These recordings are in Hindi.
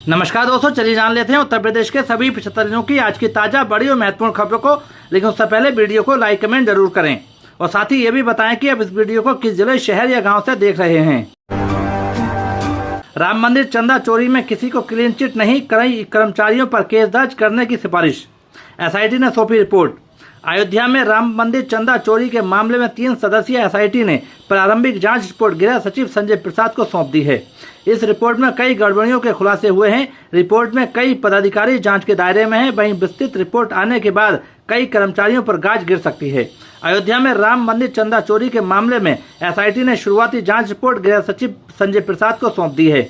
नमस्कार दोस्तों, चलिए जान लेते हैं उत्तर प्रदेश के सभी 75 जिलों की आज की ताजा बड़ी और महत्वपूर्ण खबरों को। लेकिन उससे पहले वीडियो को लाइक कमेंट जरूर करें और साथ ही ये भी बताएं कि अब इस वीडियो को किस जिले, शहर या गांव से देख रहे हैं। राम मंदिर चंदा चोरी में किसी को क्लीन चिट नहीं, कई कर्मचारियों पर केस दर्ज करने की सिफारिश। एसआईटी ने सौंपी रिपोर्ट। अयोध्या में राम मंदिर चंदा चोरी के मामले में 3 सदस्यीय एसआईटी ने प्रारंभिक जांच रिपोर्ट गृह सचिव संजय प्रसाद को सौंप दी है। इस रिपोर्ट में कई गड़बड़ियों के खुलासे हुए हैं। रिपोर्ट में कई पदाधिकारी जांच के दायरे में हैं। वहीं विस्तृत रिपोर्ट आने के बाद कई कर्मचारियों पर गाज गिर सकती है। अयोध्या में राम मंदिर चंदा चोरी के मामले में एसआईटी ने शुरुआती जांच रिपोर्ट गृह सचिव संजय प्रसाद को सौंप दी है।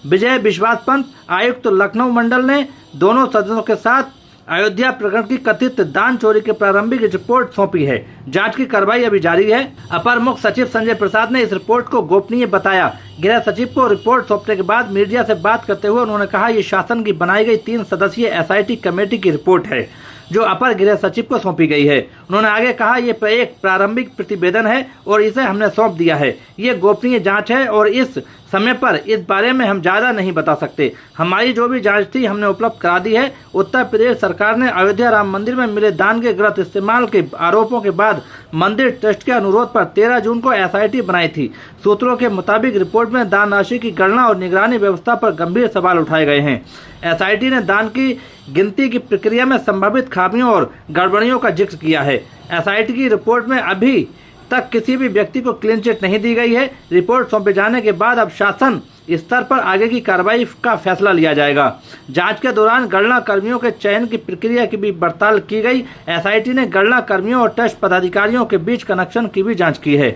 विजय विश्वास पंत, आयुक्त लखनऊ मंडल ने दोनों सदस्यों के साथ अयोध्या प्रकरण की कथित दान चोरी की प्रारंभिक रिपोर्ट सौंपी है। जांच की कार्रवाई अभी जारी है। अपर मुख्य सचिव संजय प्रसाद ने इस रिपोर्ट को गोपनीय बताया। गृह सचिव को रिपोर्ट सौंपने के बाद मीडिया से बात करते हुए उन्होंने कहा, ये शासन की बनाई गई 3 सदस्यीय एसआईटी कमेटी की रिपोर्ट है जो अपर गृह सचिव को सौंपी गई है। उन्होंने आगे कहा, ये एक प्रारंभिक प्रतिवेदन है और इसे हमने सौंप दिया है। ये गोपनीय जांच है और इस समय पर इस बारे में हम ज़्यादा नहीं बता सकते। हमारी जो भी जांच थी हमने उपलब्ध करा दी है। उत्तर प्रदेश सरकार ने अयोध्या राम मंदिर में मिले दान के गलत इस्तेमाल के आरोपों के बाद मंदिर ट्रस्ट के अनुरोध पर 13 जून को एसआईटी बनाई थी। सूत्रों के मुताबिक रिपोर्ट में दान राशि की गणना और निगरानी व्यवस्था पर गंभीर सवाल उठाए गए हैं। एसआईटी ने दान की गिनती की प्रक्रिया में संभावित खामियों और गड़बड़ियों का जिक्र किया है। एसआईटी की रिपोर्ट में अभी तक किसी भी व्यक्ति को क्लीन चिट नहीं दी गई है। रिपोर्ट सौंपे जाने के बाद अब शासन स्तर पर आगे की कार्रवाई का फैसला लिया जाएगा। जांच के दौरान गणना कर्मियों के चयन की प्रक्रिया की भी पड़ताल की गई। एसआईटी ने गणना कर्मियों और ट्रस्ट पदाधिकारियों के बीच कनेक्शन की भी जांच की है।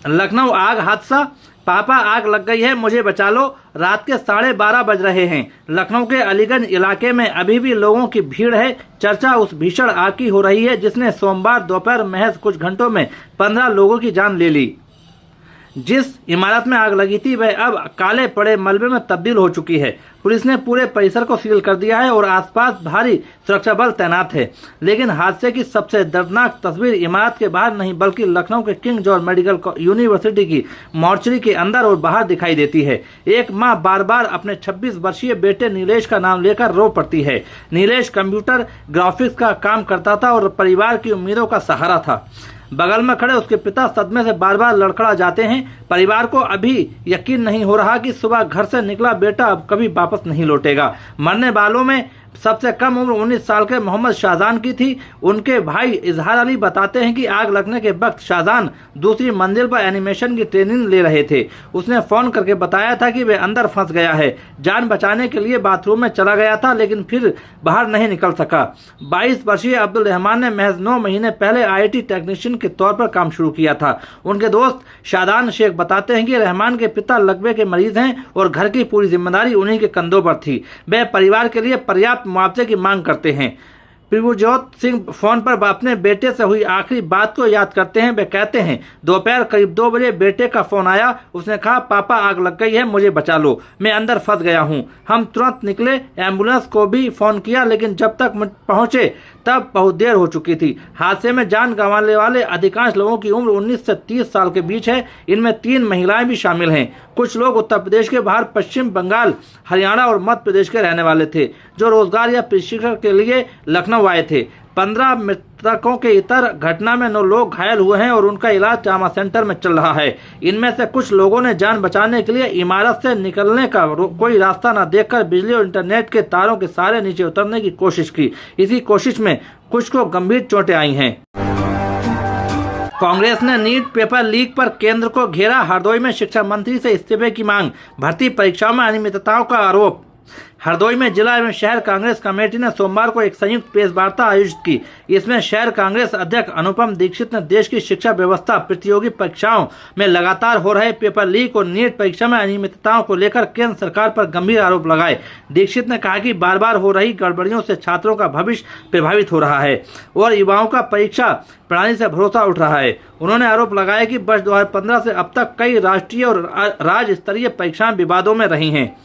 लखनऊ आग हादसा, पापा आग लग गई है, मुझे बचा लो। रात के 12:30 बज रहे हैं। लखनऊ के अलीगंज इलाके में अभी भी लोगों की भीड़ है। चर्चा उस भीषण आग की हो रही है जिसने सोमवार दोपहर महज कुछ घंटों में 15 लोगों की जान ले ली। जिस इमारत में आग लगी थी वह अब काले पड़े मलबे में तब्दील हो चुकी है। पुलिस ने पूरे परिसर को सील कर दिया है और आसपास भारी सुरक्षा बल तैनात है। लेकिन हादसे की सबसे दर्दनाक तस्वीर इमारत के बाहर नहीं बल्कि लखनऊ के किंग जॉर्ज मेडिकल यूनिवर्सिटी की मॉर्चरी के अंदर और बाहर दिखाई देती है। एक माँ बार बार अपने 26 वर्षीय बेटे नीलेश का नाम लेकर रो पड़ती है। नीलेश कंप्यूटर ग्राफिक्स का काम करता था और परिवार की उम्मीदों का सहारा था। बगल में खड़े उसके पिता सदमे से बार बार लड़खड़ा जाते हैं। परिवार को अभी यकीन नहीं हो रहा कि सुबह घर से निकला बेटा अब कभी वापस नहीं लौटेगा। मरने वालों में सबसे कम उम्र 19 साल के मोहम्मद शाहजान की थी। उनके भाई इजहार अली बताते हैं कि आग लगने के वक्त शाहजान दूसरी मंजिल पर एनिमेशन की ट्रेनिंग ले रहे थे। उसने फोन करके बताया था कि वह अंदर फंस गया है। जान बचाने के लिए बाथरूम में चला गया था लेकिन फिर बाहर नहीं निकल सका। 22 वर्षीय अब्दुल रहमान ने महज 9 महीने पहले आईटी टेक्नीशियन के तौर पर काम शुरू किया था। उनके दोस्त शादान शेख बताते हैं कि रहमान के पिता लकवे के मरीज हैं और घर की पूरी जिम्मेदारी उन्हीं के कंधों पर थी। वे परिवार के लिए पर्याप्त मुआवजे की मांग करते हैं। प्रभुजोत सिंह फोन पर अपने बेटे से हुई आखिरी बात को याद करते हैं। वे कहते हैं, दोपहर करीब 2 बजे बेटे का फोन आया। उसने कहा, पापा आग लग गई है, मुझे बचा लो, मैं अंदर फंस गया हूँ। हम तुरंत निकले, एम्बुलेंस को भी फोन किया लेकिन जब तक पहुँचे तब बहुत देर हो चुकी थी। हादसे में जान गंवाने वाले अधिकांश लोगों की उम्र 19 से 30 साल के बीच है। इनमें 3 महिलाएं भी शामिल हैं। कुछ लोग उत्तर प्रदेश के बाहर पश्चिम बंगाल, हरियाणा और मध्य प्रदेश के रहने वाले थे जो रोजगार या प्रशिक्षण के लिए लखनऊ आए थे। 15 मृतकों के इतर घटना में 9 लोग घायल हुए हैं और उनका इलाज ट्रामा सेंटर में चल रहा है। इनमें से कुछ लोगों ने जान बचाने के लिए इमारत से निकलने का कोई रास्ता न देखकर बिजली और इंटरनेट के तारों के सहारे नीचे उतरने की कोशिश की। इसी कोशिश में कुछ को गंभीर चोटें आई हैं। कांग्रेस ने नीट पेपर लीक पर केंद्र को घेरा। हरदोई में शिक्षा मंत्री से इस्तीफे की मांग। भर्ती परीक्षाओं में अनियमितताओं का आरोप। हरदोई में जिला एवं शहर कांग्रेस कमेटी ने सोमवार को एक संयुक्त प्रेस वार्ता आयोजित की। इसमें शहर कांग्रेस अध्यक्ष अनुपम दीक्षित ने देश की शिक्षा व्यवस्था, प्रतियोगी परीक्षाओं में लगातार हो रहे पेपर लीक और नीट परीक्षा में अनियमितताओं को लेकर केंद्र सरकार पर गंभीर आरोप लगाए। दीक्षित ने कहा कि बार बार हो रही गड़बड़ियों से छात्रों का भविष्य प्रभावित हो रहा है और युवाओं का परीक्षा प्रणाली से भरोसा उठ रहा है। उन्होंने आरोप लगाया कि वर्ष 2015 से अब तक कई राष्ट्रीय और राज्य स्तरीय परीक्षाएं विवादों में रही हैं।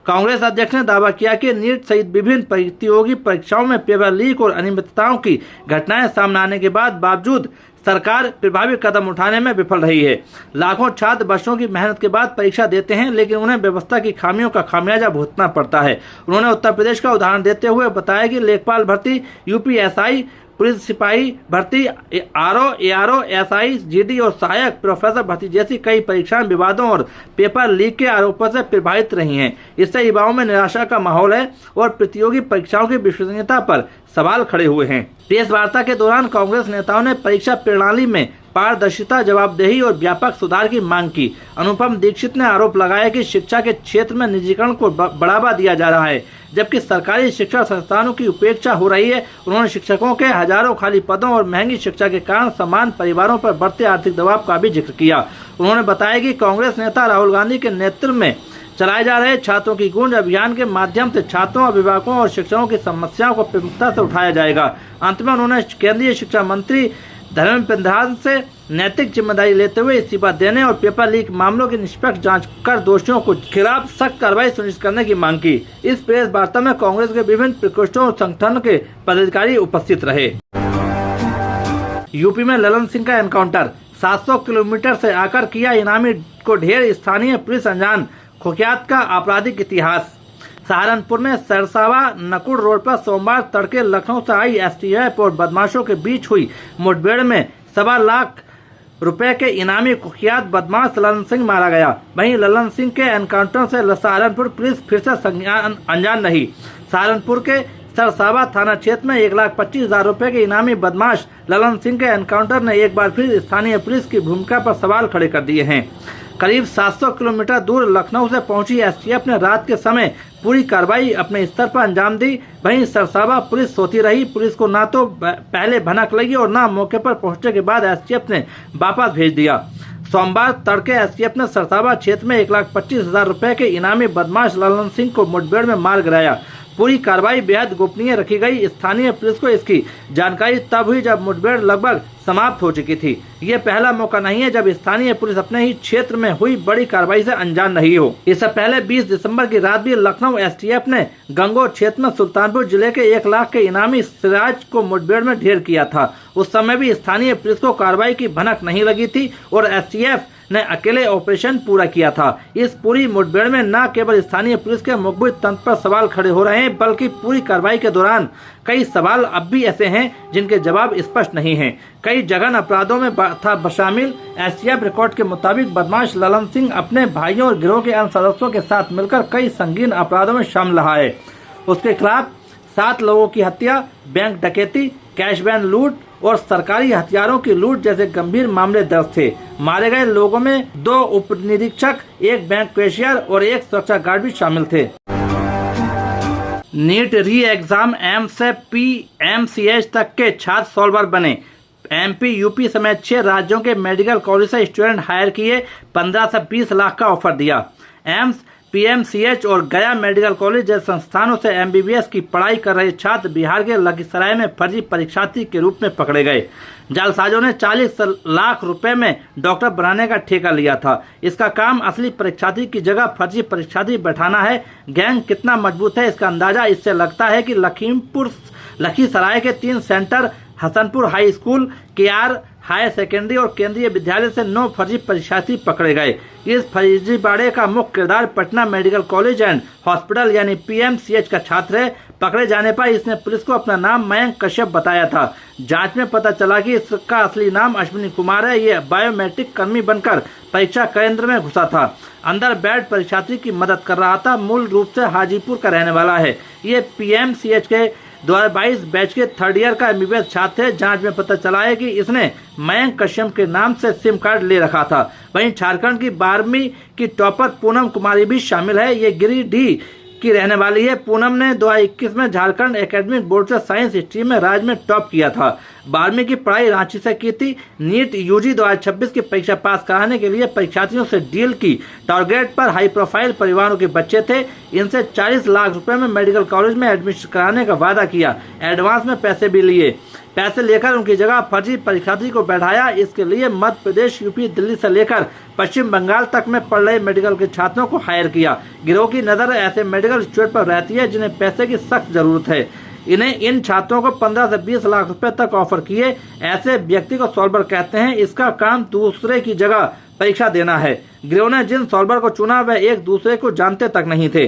कांग्रेस अध्यक्ष ने दावा किया कि नीट सहित विभिन्न प्रतियोगी परीक्षाओं में पेपर लीक और अनियमितताओं की घटनाएं सामने आने के बावजूद सरकार प्रभावी कदम उठाने में विफल रही है। लाखों छात्र वर्षों की मेहनत के बाद परीक्षा देते हैं, लेकिन उन्हें व्यवस्था की खामियों का खामियाजा भुगतना पड़ता है। उन्होंने उत्तर प्रदेश का उदाहरण देते हुए बताया कि लेखपाल भर्ती, यूपीएसआई, पुलिस सिपाही भर्ती, आरओ, एआरओ, एसआई, जीडी और सहायक प्रोफेसर भर्ती जैसी कई परीक्षाएं विवादों और पेपर लीक के आरोपों से प्रभावित रही हैं। इससे युवाओं में निराशा का माहौल है और प्रतियोगी परीक्षाओं की विश्वसनीयता पर सवाल खड़े हुए हैं। प्रेस वार्ता के दौरान कांग्रेस नेताओं ने परीक्षा प्रणाली में पारदर्शिता, जवाबदेही और व्यापक सुधार की मांग की। अनुपम दीक्षित ने आरोप लगाया कि शिक्षा के क्षेत्र में निजीकरण को बढ़ावा दिया जा रहा है, जबकि सरकारी शिक्षा संस्थानों की उपेक्षा हो रही है। उन्होंने शिक्षकों के हजारों खाली पदों और महंगी शिक्षा के कारण समान परिवारों पर बढ़ते आर्थिक दबाव का भी जिक्र किया। उन्होंने बताया कि कांग्रेस नेता राहुल गांधी के नेतृत्व में चलाए जा रहे छात्रों की गूंज अभियान के माध्यम से छात्रों, अभिभावकों और शिक्षकों की समस्याओं को प्रमुखता से उठाया जाएगा। अंत में उन्होंने केंद्रीय शिक्षा मंत्री धर्मेंद्र प्रधान से नैतिक जिम्मेदारी लेते हुए इस्तीफा देने और पेपर लीक मामलों की निष्पक्ष जांच कर दोषियों को खिलाफ सख्त कार्रवाई सुनिश्चित करने की मांग की। इस प्रेस वार्ता में कांग्रेस के विभिन्न प्रकोष्ठों और संगठन के पदाधिकारी उपस्थित रहे। यूपी में ललन सिंह का एनकाउंटर, 700 किलोमीटर से आकर किया इनामी को ढेर, स्थानीय पुलिस अनजान, कुख्यात का आपराधिक इतिहास। सहारनपुर में सरसावा नकुड़ रोड पर सोमवार तड़के लखनऊ से आई एसटीएफ और बदमाशों के बीच हुई मुठभेड़ में 1.25 लाख रुपए के इनामी कुख्यात बदमाश ललन सिंह मारा गया। वहीं ललन सिंह के एनकाउंटर से सहारनपुर पुलिस फिर से अनजान रही। सहारनपुर के सरसावा थाना क्षेत्र में 1,25,000 रुपए के इनामी बदमाश ललन सिंह के एनकाउंटर ने एक बार फिर स्थानीय पुलिस की भूमिका पर सवाल खड़े कर दिए हैं। करीब 700 किलोमीटर दूर लखनऊ से पहुंची एसटीएफ ने रात के समय पूरी कार्रवाई अपने स्तर पर अंजाम दी। वहीं सरसावा पुलिस सोती रही। पुलिस को ना तो पहले भनक लगी और ना मौके पर पहुंचने के बाद एसटीएफ ने वापस भेज दिया। सोमवार तड़के एसटीएफ ने सरसावा क्षेत्र में 1,25,000 रुपए के इनामी बदमाश ललन सिंह को मुठभेड़ में मार गिराया। पूरी कार्रवाई बेहद गोपनीय रखी गई। स्थानीय पुलिस को इसकी जानकारी तब हुई जब मुठभेड़ लगभग समाप्त हो चुकी थी। ये पहला मौका नहीं है जब स्थानीय पुलिस अपने ही क्षेत्र में हुई बड़ी कार्रवाई से अनजान रही हो। इससे पहले 20 दिसंबर की रात भी लखनऊ एसटीएफ ने गंगोह क्षेत्र में सुल्तानपुर जिले के 1 लाख के इनामी सिराज को मुठभेड़ में ढेर किया था। उस समय भी स्थानीय पुलिस को कार्रवाई की भनक नहीं लगी थी और एसटीएफ ने अकेले ऑपरेशन पूरा किया था। इस पूरी मुठभेड़ में न केवल स्थानीय पुलिस के मुखबिर तंत्र पर सवाल खड़े हो रहे हैं, बल्कि पूरी कार्रवाई के दौरान कई सवाल अब भी ऐसे हैं जिनके जवाब स्पष्ट नहीं हैं। कई जघन्य अपराधों में था शामिल। एसटीएफ रिकॉर्ड के मुताबिक बदमाश ललन सिंह अपने भाइयों और गिरोह के अन्य सदस्यों के साथ मिलकर कई संगीन अपराधों में शामिल रहा है। उसके खिलाफ 7 लोगों की हत्या, बैंक डकैती, कैश वैन लूट और सरकारी हथियारों की लूट जैसे गंभीर मामले दर्ज थे। मारे गए लोगों में 2 उप निरीक्षक, 1 बैंक कैशियर और 1 सुरक्षा गार्ड भी शामिल थे। नीट री एग्जाम एम्स से पीएमसीएच तक के छात्र सॉल्वर बने। एमपी, यूपी समेत 6 राज्यों के मेडिकल कॉलेज से स्टूडेंट हायर किए, 15 से 20 लाख का ऑफर दिया। एम्स, पीएमसीएच और गया मेडिकल कॉलेज जैसे संस्थानों से एमबीबीएस की पढ़ाई कर रहे छात्र बिहार के लखीसराय में फर्जी परीक्षार्थी के रूप में पकड़े गए। जालसाजों ने 40 लाख रुपए में डॉक्टर बनाने का ठेका लिया था। इसका काम असली परीक्षार्थी की जगह फर्जी परीक्षार्थी बैठाना है। गैंग कितना मजबूत है इसका अंदाजा इससे लगता है कि लखीसराय के 3 centre, Hasanpur high school, KR higher secondary और केंद्रीय विद्यालय से 9 फर्जी परीक्षार्थी पकड़े गए। इस फर्जीवाड़े का मुख्य किरदार Patna medical college and hospital यानी पीएमसीएच का छात्र है। पकड़े जाने पर इसने पुलिस को अपना नाम मयंक कश्यप बताया था। जांच में पता चला कि इसका असली नाम अश्विनी कुमार है। ये बायोमेट्रिक कर्मी बनकर परीक्षा केंद्र में घुसा था। अंदर बैठ परीक्षार्थी की मदद कर रहा था। मूल रूप से हाजीपुर का रहने वाला है। ये पीएमसीएच के 2022 बैच के 3rd ईयर का एमबीबीएस छात्र है। जांच में पता चला है कि इसने मयंक कश्यप के नाम से सिम कार्ड ले रखा था। वहीं झारखंड की 12वीं की टॉपर पूनम कुमारी भी शामिल है। ये गिरिडीह की रहने वाली है। पूनम ने 2021 में झारखंड एकेडमिक बोर्ड से साइंस स्ट्रीम में राज्य में टॉप किया था। 12वीं की पढ़ाई रांची से की थी। नीट यूजी 2026 की परीक्षा पास कराने के लिए परीक्षार्थियों से डील की। टारगेट पर हाई प्रोफाइल परिवारों के बच्चे थे। इनसे 40 लाख रुपए में मेडिकल कॉलेज में एडमिशन कराने का वादा किया। एडवांस में पैसे भी लिए। पैसे लेकर उनकी जगह फर्जी परीक्षार्थी को बैठाया। इसके लिए मध्य प्रदेश, यूपी, दिल्ली से लेकर पश्चिम बंगाल तक में पढ़ रहे मेडिकल के छात्रों को हायर किया। गिरोह की नजर ऐसे मेडिकल स्टूडेंट पर रहती है जिन्हें पैसे की सख्त जरूरत है। इन छात्रों को 15 से 20 लाख रुपए तक ऑफर किए। ऐसे व्यक्ति को सॉल्वर कहते हैं। इसका काम दूसरे की जगह परीक्षा देना है। गिरोह ने जिन सॉल्वर को चुना वह एक दूसरे को जानते तक नहीं थे।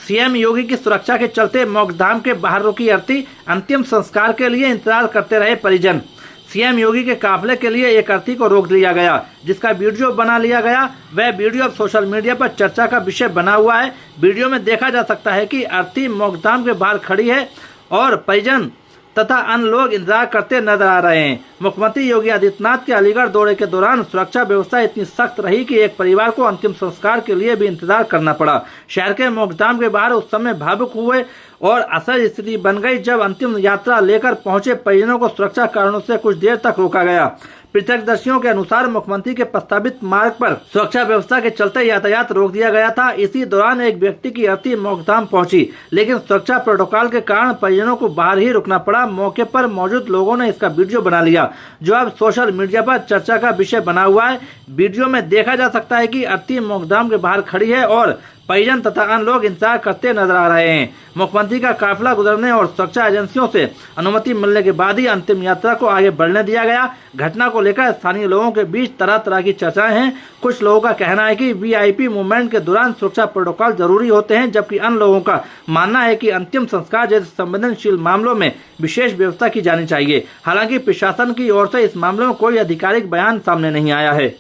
सीएम योगी की सुरक्षा के चलते मोक्षधाम के बाहर रुकी अर्थी। अंतिम संस्कार के लिए इंतजार करते रहे परिजन। सीएम योगी के काफिले के लिए एक अर्थी को रोक लिया गया, जिसका वीडियो बना लिया गया। वह वीडियो अब सोशल मीडिया पर चर्चा का विषय बना हुआ है। वीडियो में देखा जा सकता है कि अर्थी मोक्षधाम के बाहर खड़ी है और परिजन तथा अन्य लोग इंतजार करते नजर आ रहे हैं। मुख्यमंत्री योगी आदित्यनाथ के अलीगढ़ दौरे के दौरान सुरक्षा व्यवस्था इतनी सख्त रही कि एक परिवार को अंतिम संस्कार के लिए भी इंतजार करना पड़ा। शहर के मोक्षधाम के बाहर उस समय भावुक हुए और असहज स्थिति बन गई जब अंतिम यात्रा लेकर पहुंचे परिजनों को सुरक्षा कारणों से कुछ देर तक रोका गया। प्रत्यक्षदर्शियों के अनुसार मुख्यमंत्री के प्रस्तावित मार्ग पर सुरक्षा व्यवस्था के चलते यातायात रोक दिया गया था। इसी दौरान एक व्यक्ति की अर्थी मोक्षधाम पहुंची, लेकिन सुरक्षा प्रोटोकॉल के कारण परिजनों को बाहर ही रुकना पड़ा। मौके पर मौजूद लोगों ने इसका वीडियो बना लिया, जो अब सोशल मीडिया पर चर्चा का विषय बना हुआ है। वीडियो में देखा जा सकता है कि अर्थी मोक्षधाम के बाहर खड़ी है और परिजन तथा अन्य लोग इंतजार करते नजर आ रहे हैं। मुख्यमंत्री का काफिला गुजरने और सुरक्षा एजेंसियों से अनुमति मिलने के बाद ही अंतिम यात्रा को आगे बढ़ने दिया गया। घटना को लेकर स्थानीय लोगों के बीच तरह तरह की चर्चाएं हैं। कुछ लोगों का कहना है कि वीआईपी मूवमेंट के दौरान सुरक्षा प्रोटोकॉल जरूरी होते हैं, जबकि अन्य लोगों का मानना है कि अंतिम संस्कार जैसे संवेदनशील मामलों में विशेष व्यवस्था की जानी चाहिए। हालांकि प्रशासन की ओर से इस मामले में कोई आधिकारिक बयान सामने नहीं आया है।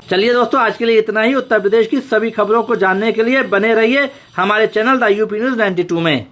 चलिए दोस्तों, आज के लिए इतना ही। उत्तर प्रदेश की सभी खबरों को जानने के लिए बने रहिए हमारे चैनल द यूपी न्यूज 92 में।